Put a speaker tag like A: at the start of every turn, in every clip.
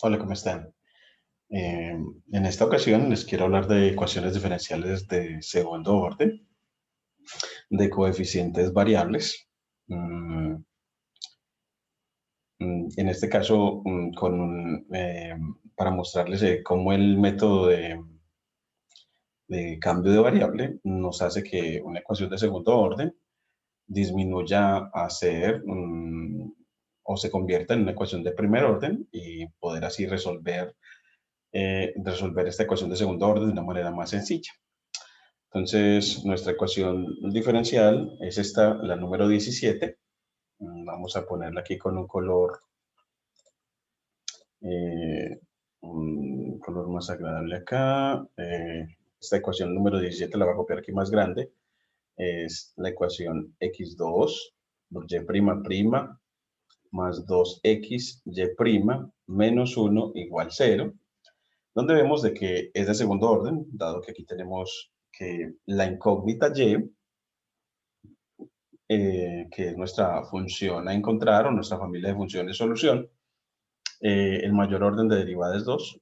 A: Hola, ¿cómo están? En esta ocasión les quiero hablar de ecuaciones diferenciales de segundo orden, de coeficientes variables. Mm, en este caso, para mostrarles cómo el método de cambio de variable nos hace que una ecuación de segundo orden disminuya a ser o se convierta en una ecuación de primer orden y poder así resolver esta ecuación de segundo orden de una manera más sencilla. Entonces, nuestra ecuación diferencial es esta, la número 17. Vamos a ponerla aquí con eh, un color más agradable acá. Esta ecuación número 17 la voy a copiar aquí más grande. Es la ecuación x2 por y' más 2xy' menos 1 igual 0, donde vemos de que es de segundo orden, dado que aquí tenemos que la incógnita y, que es nuestra función a encontrar o nuestra familia de funciones solución. El mayor orden de derivada es 2.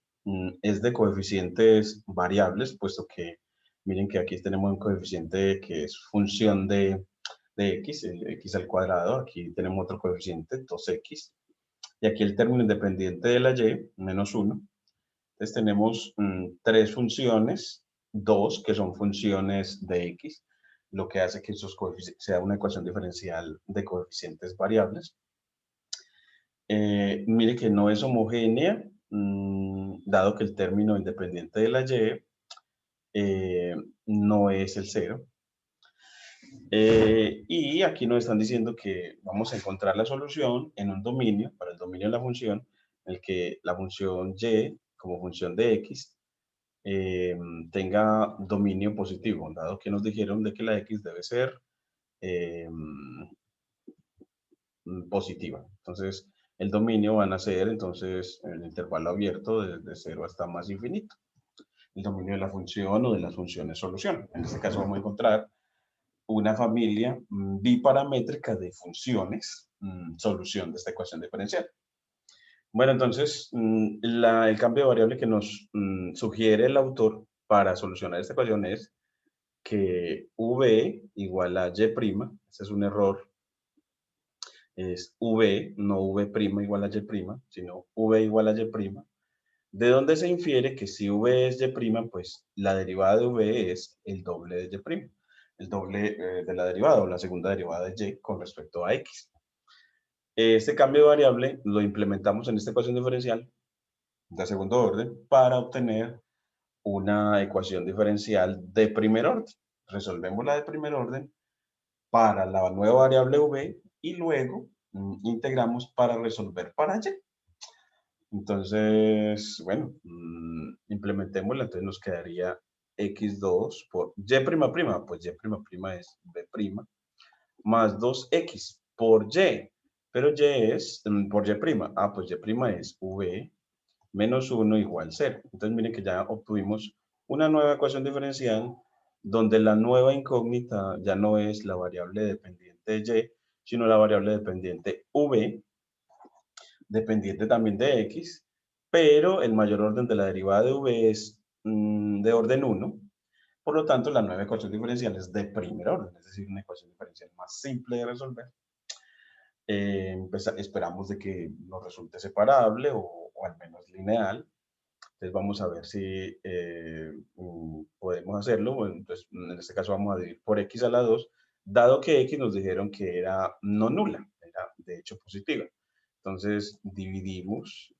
A: Es de coeficientes variables, puesto que miren que aquí tenemos un coeficiente que es función de x, x al cuadrado. Aquí tenemos otro coeficiente, 2x. Y aquí el término independiente de la y, menos 1. Entonces tenemos tres funciones, dos que son funciones de x, lo que hace que sea una ecuación diferencial de coeficientes variables. Mire que no es homogénea, dado que el término independiente de la y no es el cero. Y aquí nos están diciendo que vamos a encontrar la solución en un dominio, para el dominio de la función, en el que la función y como función de x eh, tenga dominio positivo, dado que nos dijeron de que la x debe ser eh, positiva. Entonces, el dominio van a ser entonces el intervalo abierto desde 0 hasta más infinito. El dominio de la función o de las funciones solución. En este caso vamos a encontrar una familia biparamétrica de funciones solución de esta ecuación diferencial. Bueno, entonces, el cambio de variable que nos sugiere el autor para solucionar esta ecuación es que v igual a y', ese es un error, es v, no v' igual a y', sino v igual a y', de donde se infiere que si v es y', pues la derivada de v es el doble de y', el doble de la derivada o la segunda derivada de y con respecto a x. Este cambio de variable lo implementamos en esta ecuación diferencial de segundo orden para obtener una ecuación diferencial de primer orden. Resolvemos la de primer orden para la nueva variable v y luego integramos para resolver para y. Entonces, bueno, implementémosla, entonces nos quedaría x2 por y', pues y' es b', más 2x por y, pero y es por y', pues y' es v menos 1 igual 0. Entonces miren que ya obtuvimos una nueva ecuación diferencial donde la nueva incógnita ya no es la variable dependiente de y, sino la variable dependiente v, dependiente también de x, pero el mayor orden de la derivada de v es de orden 1. Por lo tanto, la nueva ecuación diferencial es de primer orden, es decir, una ecuación diferencial más simple de resolver. Pues esperamos de que nos resulte separable o al menos lineal. Entonces vamos a ver si podemos hacerlo. Bueno, entonces, en este caso vamos a dividir por x a la 2, dado que x nos dijeron que era no nula, era de hecho positiva. Entonces dividimos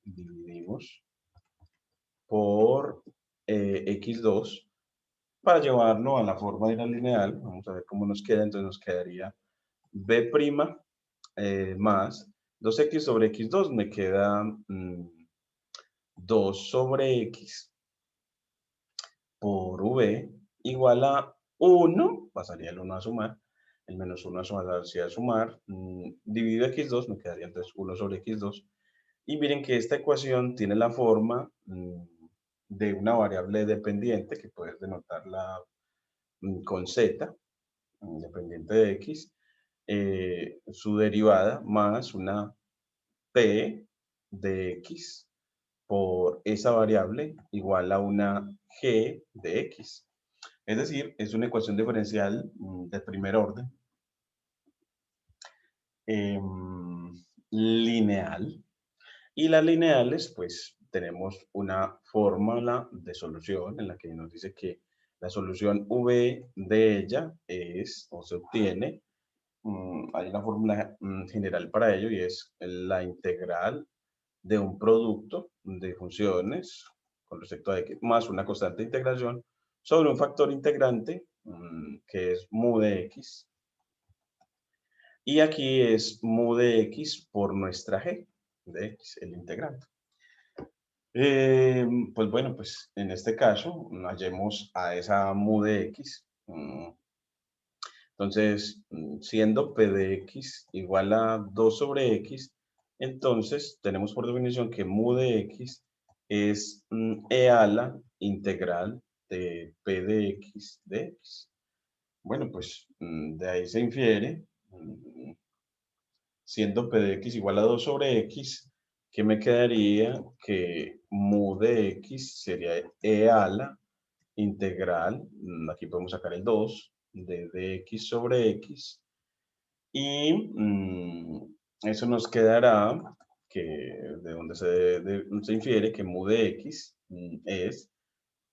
A: por x2 para llevarlo a la forma de la lineal. Vamos a ver cómo nos queda. Entonces nos quedaría b' más 2x sobre x2, me queda 2 sobre x por v igual a 1, pasaría el 1 a sumar, el menos 1 a sumar, dividido x2, me quedaría entonces 1 sobre x2. Y miren que esta ecuación tiene la forma de una variable dependiente, que puedes denotarla con z, dependiente de x, su derivada más una p de x por esa variable igual a una g de x. Es decir, es una ecuación diferencial de primer orden, lineal. Y las lineales, pues tenemos una fórmula de solución en la que nos dice que la solución v de ella es, o se obtiene, hay una fórmula general para ello y es la integral de un producto de funciones con respecto a x más una constante de integración sobre un factor integrante que es mu de x. Y aquí es mu de x por nuestra g de x, el integrante. Pues bueno, pues en este caso hallemos a esa mu de x. Entonces, siendo p de x igual a 2 sobre x, entonces tenemos por definición que mu de x es e a la integral de p de x de x. Bueno, pues de ahí se infiere, siendo p de x igual a 2 sobre x, que me quedaría que mu de x sería e a la integral, aquí podemos sacar el 2, de x sobre x, y eso nos quedará que de donde se infiere que mu de x es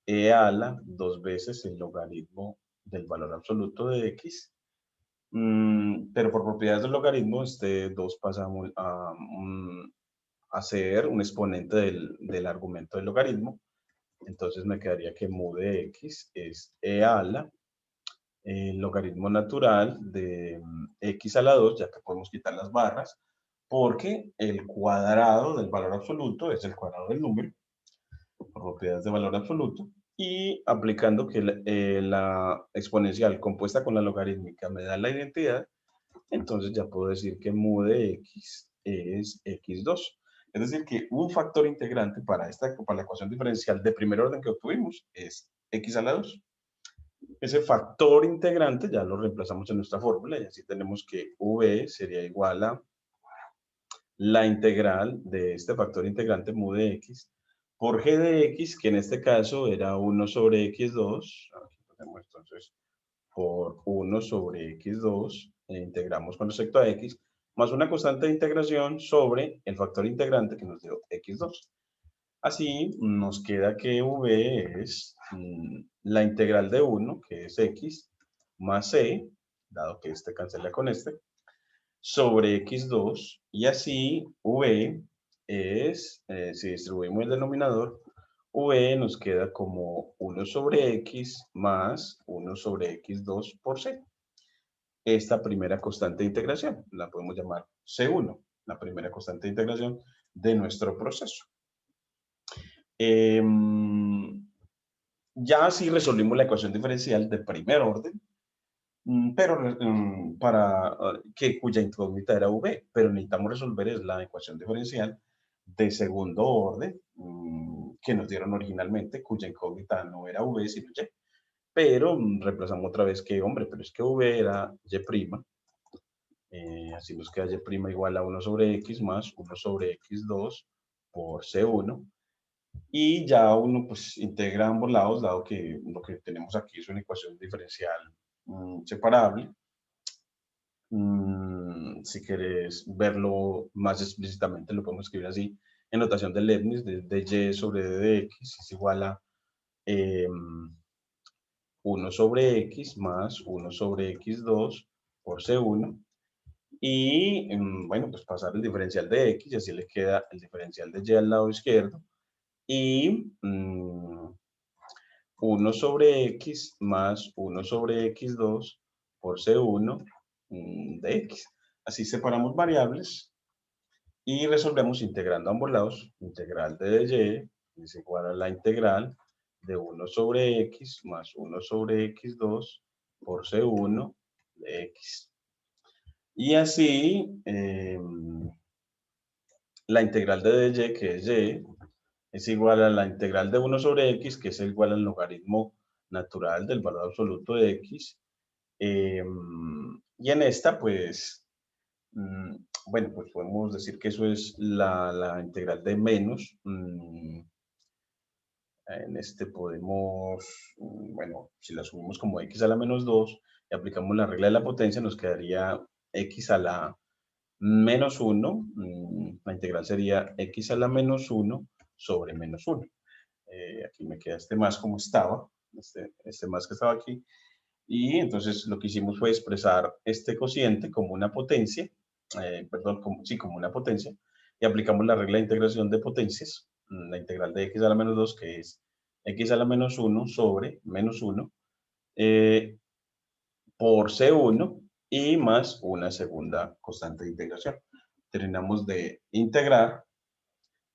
A: e a la 2 veces el logaritmo del valor absoluto de x. Pero por propiedades del logaritmo, este 2 pasa a ser un exponente del argumento del logaritmo. Entonces me quedaría que mu de x es e a la el logaritmo natural de x a la 2, ya que podemos quitar las barras, porque el cuadrado del valor absoluto es el cuadrado del número, por propiedades de valor absoluto, y aplicando que la exponencial compuesta con la logarítmica me da la identidad, entonces ya puedo decir que mu de x es x2. Es decir, que un factor integrante para la ecuación diferencial de primer orden que obtuvimos es x a la 2. Ese factor integrante ya lo reemplazamos en nuestra fórmula y así tenemos que v sería igual a la integral de este factor integrante mu de x por g de x, que en este caso era 1 sobre x2. Aquí ponemos entonces por 1 sobre x2, integramos con respecto a x, más una constante de integración sobre el factor integrante que nos dio x2. Así nos queda que v es la integral de 1, que es x, más c, dado que este cancela con este, sobre x2, y así v es, si distribuimos el denominador, v nos queda como 1 sobre x más 1 sobre x2 por c. Esta primera constante de integración la podemos llamar c1, la primera constante de integración de nuestro proceso. Ya así resolvimos la ecuación diferencial de primer orden, pero cuya incógnita era v, pero necesitamos resolver es la ecuación diferencial de segundo orden que nos dieron originalmente, cuya incógnita no era v, sino y. Pero reemplazamos otra vez que, hombre, pero es que v era y', así nos queda y' igual a 1 sobre x más 1 sobre x2 por c1. Y ya uno pues integra ambos lados, dado que lo que tenemos aquí es una ecuación diferencial separable. Si quieres verlo más explícitamente, lo podemos escribir así, en notación de Leibniz, de y sobre d de x es igual a 1 sobre x más 1 sobre x2 por c1. Y bueno, pues pasar el diferencial de x y así le queda el diferencial de y al lado izquierdo. Y 1 sobre x más 1 sobre x2 por c1 de x. Así separamos variables y resolvemos integrando ambos lados. Integral de y es igual a la integral de 1 sobre x más 1 sobre x2 por c1 de x. Y así, la integral de y, que es y, es igual a la integral de 1 sobre x, que es igual al logaritmo natural del valor absoluto de x. Y en esta, pues, Bueno, pues podemos decir que eso es la integral de menos. En este podemos, bueno, si la subimos como x a la menos 2 y aplicamos la regla de la potencia, nos quedaría x a la menos 1. La integral sería x a la menos 1 sobre menos 1. Aquí me queda este más como estaba, este más que estaba aquí. Y entonces lo que hicimos fue expresar este cociente como una potencia, perdón, como una potencia, y aplicamos la regla de integración de potencias, la integral de x a la menos 2, que es x a la menos 1 sobre menos 1 por C1 y más una segunda constante de integración. Terminamos de integrar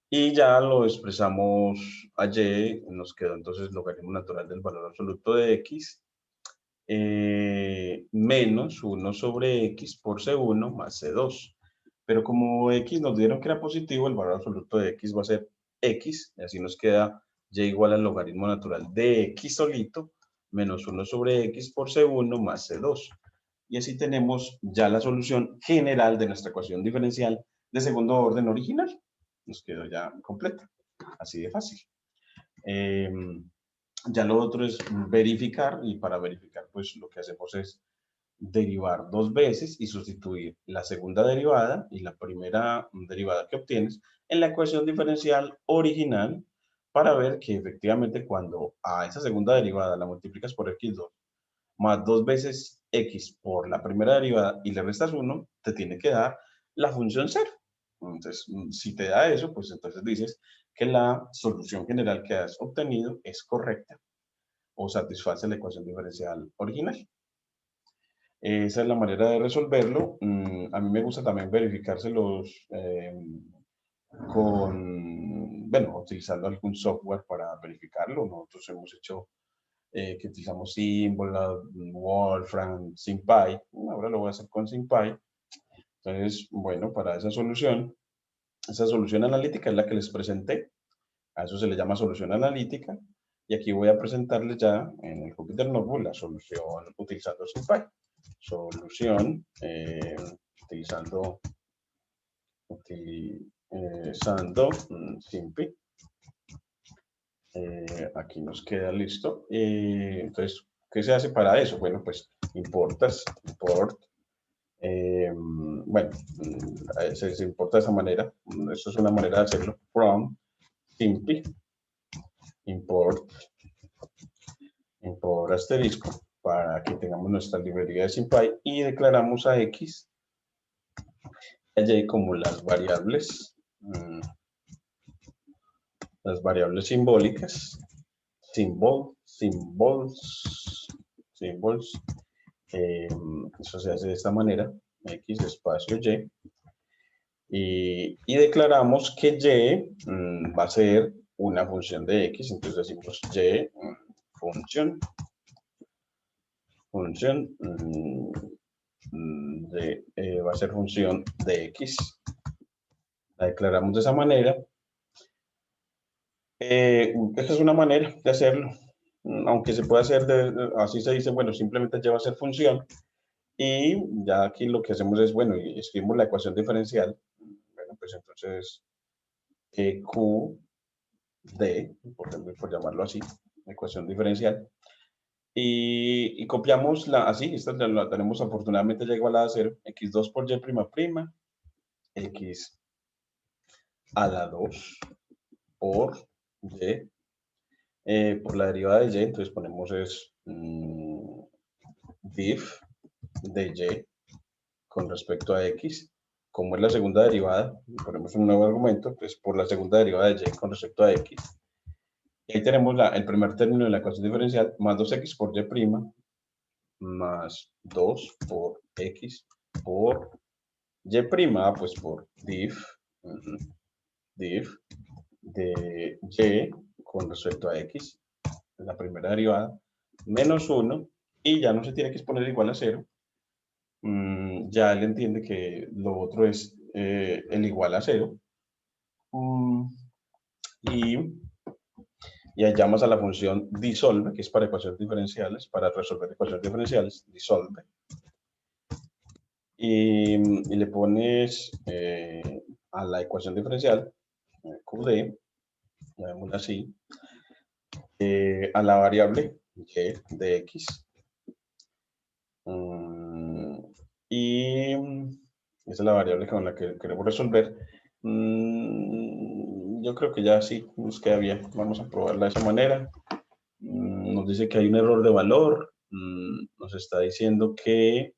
A: y ya lo expresamos a y, nos quedó entonces logaritmo natural del valor absoluto de x menos 1 sobre x por C1 más C2. Pero como x nos dieron que era positivo, el valor absoluto de x va a ser x, y así nos queda y igual al logaritmo natural de x solito, menos 1 sobre x por C1 más C2. Y así tenemos ya la solución general de nuestra ecuación diferencial de segundo orden original. Nos quedó ya completa, así de fácil. Ya lo otro es verificar, y para verificar pues lo que hacemos es derivar dos veces y sustituir la segunda derivada y la primera derivada que obtienes en la ecuación diferencial original para ver que efectivamente cuando a esa segunda derivada la multiplicas por x2 más dos veces x por la primera derivada y le restas 1, te tiene que dar la función 0. Entonces, si te da eso, pues entonces dices que la solución general que has obtenido es correcta o satisface la ecuación diferencial original. Esa es la manera de resolverlo. A mí me gusta también verificárselos bueno, utilizando algún software para verificarlo. Nosotros hemos hecho que utilizamos Symbolab, Wolfram, SymPy. Ahora lo voy a hacer con SymPy. Entonces, bueno, para esa solución analítica es la que les presenté. A eso se le llama solución analítica. Y aquí voy a presentarles ya en el Jupyter Notebook la solución utilizando SymPy. Solución utilizando SymPy. Aquí nos queda listo. Entonces, ¿qué se hace para eso? Bueno, pues import. Bueno, se importa de esa manera. Esto es una manera de hacerlo. From SymPy. Import asterisco para que tengamos nuestra librería de SymPy y declaramos a x y a y como las variables simbólicas, symbols, eso se hace de esta manera, x espacio y declaramos que y va a ser una función de x, entonces decimos y función va a ser función de x. La declaramos de esa manera. Esta es una manera de hacerlo, aunque se puede hacer, así se dice, bueno, simplemente lleva a ser función. Y ya aquí lo que hacemos es, bueno, y escribimos la ecuación diferencial. Bueno, pues entonces, QD, por llamarlo así, ecuación diferencial. Y copiamos así, esta la tenemos afortunadamente ya igualada a 0, x2 por y', x a la 2 por y, por la derivada de y, entonces ponemos es diff de y con respecto a x, como es la segunda derivada, ponemos un nuevo argumento, pues por la segunda derivada de y con respecto a x. Y ahí tenemos el primer término de la ecuación diferencial, más 2x por y', más 2 por x por y', pues por diff de y con respecto a x, la primera derivada, menos 1, y ya no se tiene que exponer igual a 0. Ya él entiende que lo otro es el igual a 0. Y hallamos a la función disolve, que es para ecuaciones diferenciales, para resolver ecuaciones diferenciales, disolve. y le pones a la ecuación diferencial, QD, llamémosla así, a la variable y de x. Y esa es la variable con la que queremos resolver. Yo creo que ya sí nos queda bien. Vamos a probarla de esa manera. Nos dice que hay un error de valor. Nos está diciendo que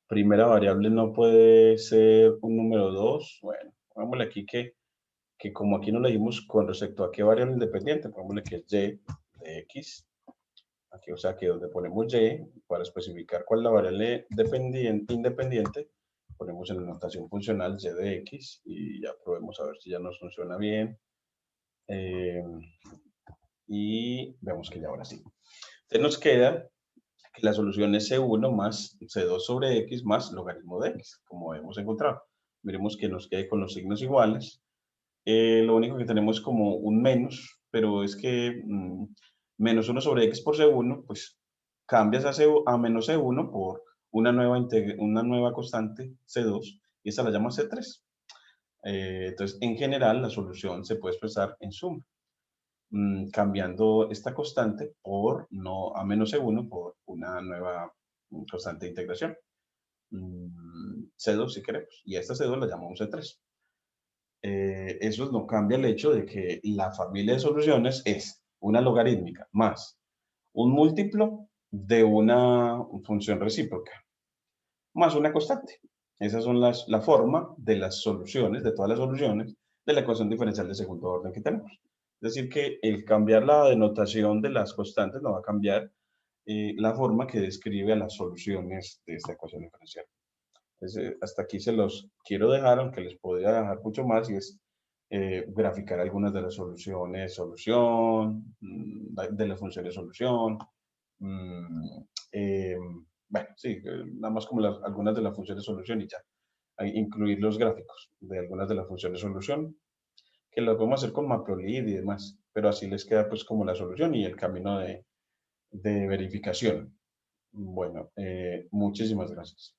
A: primera variable no puede ser un número 2. Bueno, pongámosle aquí que como aquí no le dimos con respecto a qué variable independiente, pongámosle que es y de x. Aquí, o sea, que donde ponemos y, para especificar cuál es la variable independiente, ponemos en la notación funcional y de x y ya probemos a ver si ya nos funciona bien. Y vemos que ya ahora sí. Entonces nos queda que la solución es C1 más C2 sobre X más logaritmo de X, como hemos encontrado. Miremos que nos quede con los signos iguales. Lo único que tenemos es como un menos, pero es que menos 1 sobre X por C1, pues cambias a menos C1 por una nueva constante C2 y esa la llamas C3. Entonces, en general, la solución se puede expresar en suma. Cambiando esta constante por no a menos C1 por una nueva constante de integración. C2 si queremos, y a esta C2 la llamamos C3. Eso no cambia el hecho de que la familia de soluciones es una logarítmica más un múltiplo de una función recíproca más una constante. Esas son la forma de las soluciones, de todas las soluciones de la ecuación diferencial de segundo orden que tenemos. Es decir, que el cambiar la denotación de las constantes no va a cambiar la forma que describe a las soluciones de esta ecuación diferencial. Entonces, hasta aquí se los quiero dejar, aunque les podría dejar mucho más, y es graficar algunas de las soluciones, de las funciones solución. Eh, bueno, sí, nada más como algunas de las funciones solución y ya. Incluir los gráficos de algunas de las funciones solución, que lo podemos hacer con Matplotlib y demás, pero así les queda pues como la solución y el camino de verificación. Bueno, muchísimas gracias.